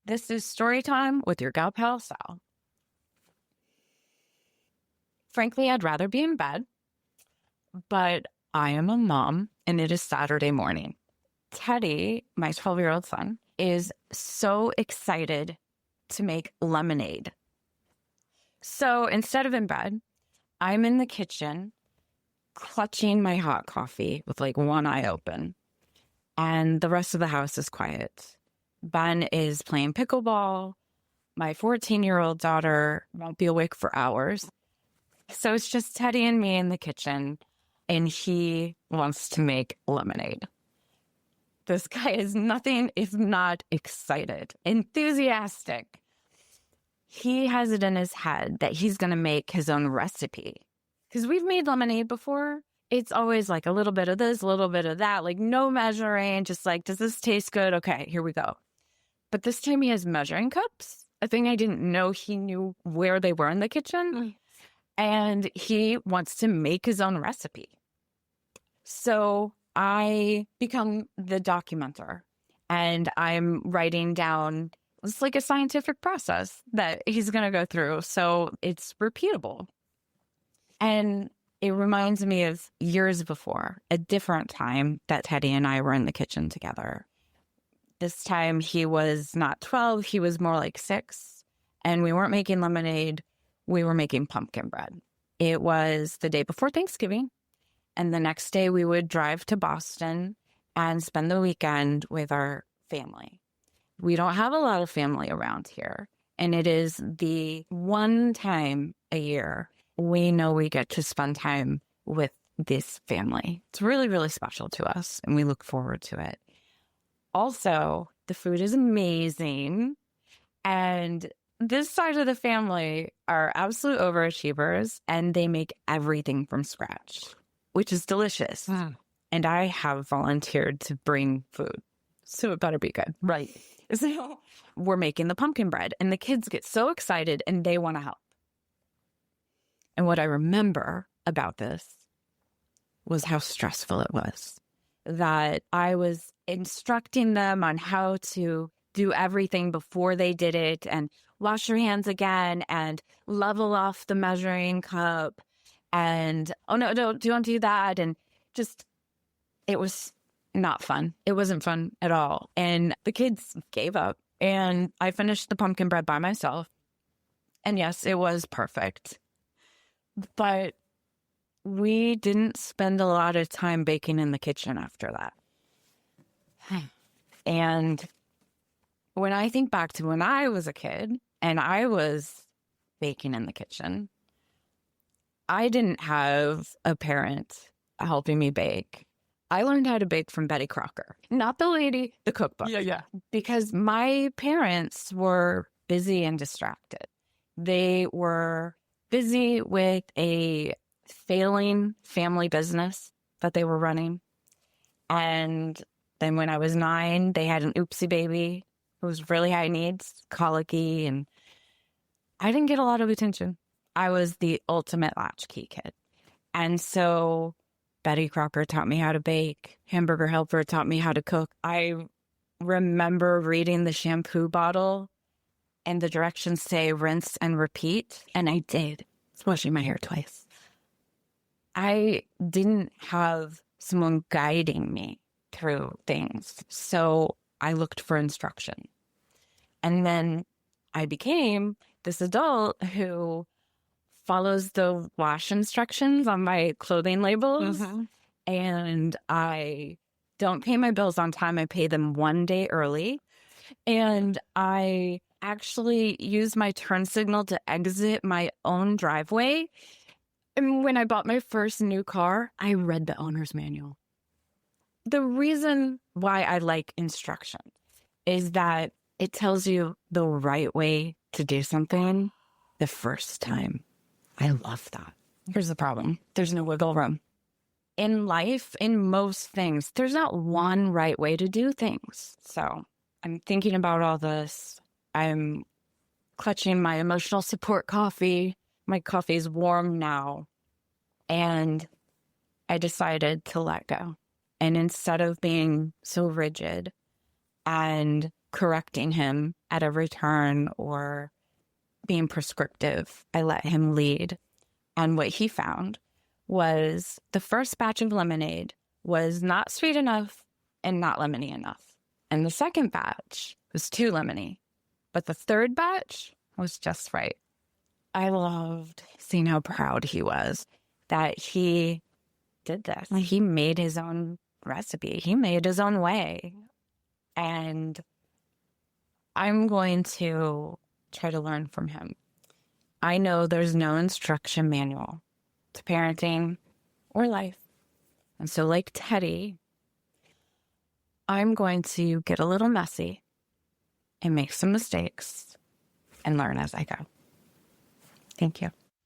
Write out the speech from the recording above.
This is Storytime with your Gal Pal Sal. Frankly, I'd rather be in bed, but I am a mom and it is Saturday morning. Teddy, my 12-year-old son, is so excited to make lemonade. So instead of in bed, I'm in the kitchen clutching my hot coffee with like one eye open, and the rest of the house is quiet. Ben is playing pickleball. My 14-year-old daughter won't be awake for hours. So it's just Teddy and me in the kitchen, and he wants to make lemonade. This guy is nothing if not excited, enthusiastic. He has it in his head that he's going to make his own recipe. Because we've made lemonade before. It's always like a little bit of this, a little bit of that, like no measuring, just like, does this taste good? Okay, here we go. But this time he has measuring cups, a thing I didn't know he knew where they were in the kitchen. And he wants to make his own recipe. So I become the documenter, and I'm writing down, it's like a scientific process that he's going to go through. So it's repeatable. And it reminds me of years before, a different time that Teddy and I were in the kitchen together. This time he was not 12, he was more like 6. And we weren't making lemonade, we were making pumpkin bread. It was the day before Thanksgiving. And the next day we would drive to Boston and spend the weekend with our family. We don't have a lot of family around here. And it is the one time a year we know we get to spend time with this family. It's really, really special to us, and we look forward to it. Also, the food is amazing, and this side of the family are absolute overachievers, and they make everything from scratch, which is delicious. Wow. And I have volunteered to bring food, so it better be good. Right. So we're making the pumpkin bread, and the kids get so excited, and they want to help. And what I remember about this was how stressful it was, that I was instructing them on how to do everything before they did it, and wash your hands again, and level off the measuring cup, and, oh no, don't do that. And just, it was not fun. It wasn't fun at all. And the kids gave up, and I finished the pumpkin bread by myself. And yes, it was perfect. But we didn't spend a lot of time baking in the kitchen after that. And when I think back to when I was a kid and I was baking in the kitchen, I didn't have a parent helping me bake. I learned how to bake from Betty Crocker, not the lady, the cookbook. Yeah. Because my parents were busy and distracted. They were busy with a failing family business that they were running. And then when I was 9, they had an oopsie baby who was really high needs, colicky, and I didn't get a lot of attention. I was the ultimate latchkey kid. And so Betty Crocker taught me how to bake. Hamburger Helper taught me how to cook. I remember reading the shampoo bottle and the directions say rinse and repeat. And I did, washing my hair twice. I didn't have someone guiding me through things. So I looked for instruction. And then I became this adult who follows the wash instructions on my clothing labels. Mm-hmm. And I don't pay my bills on time. I pay them one day early. And I actually use my turn signal to exit my own driveway. And when I bought my first new car, I read the owner's manual. The reason why I like instructions is that it tells you the right way to do something the first time. I love that. Here's the problem. There's no wiggle room. In life, in most things, there's not one right way to do things. So I'm thinking about all this. I'm clutching my emotional support coffee. My coffee's warm now. And I decided to let go. And instead of being so rigid and correcting him at every turn or being prescriptive. I let him lead. And what he found was the first batch of lemonade was not sweet enough and not lemony enough. And the second batch was too lemony. But the third batch was just right. I loved seeing how proud he was that he did this. He made his own recipe. He made his own way. And I'm going to try to learn from him. I know there's no instruction manual to parenting or life. And so like Teddy, I'm going to get a little messy and make some mistakes and learn as I go. Thank you.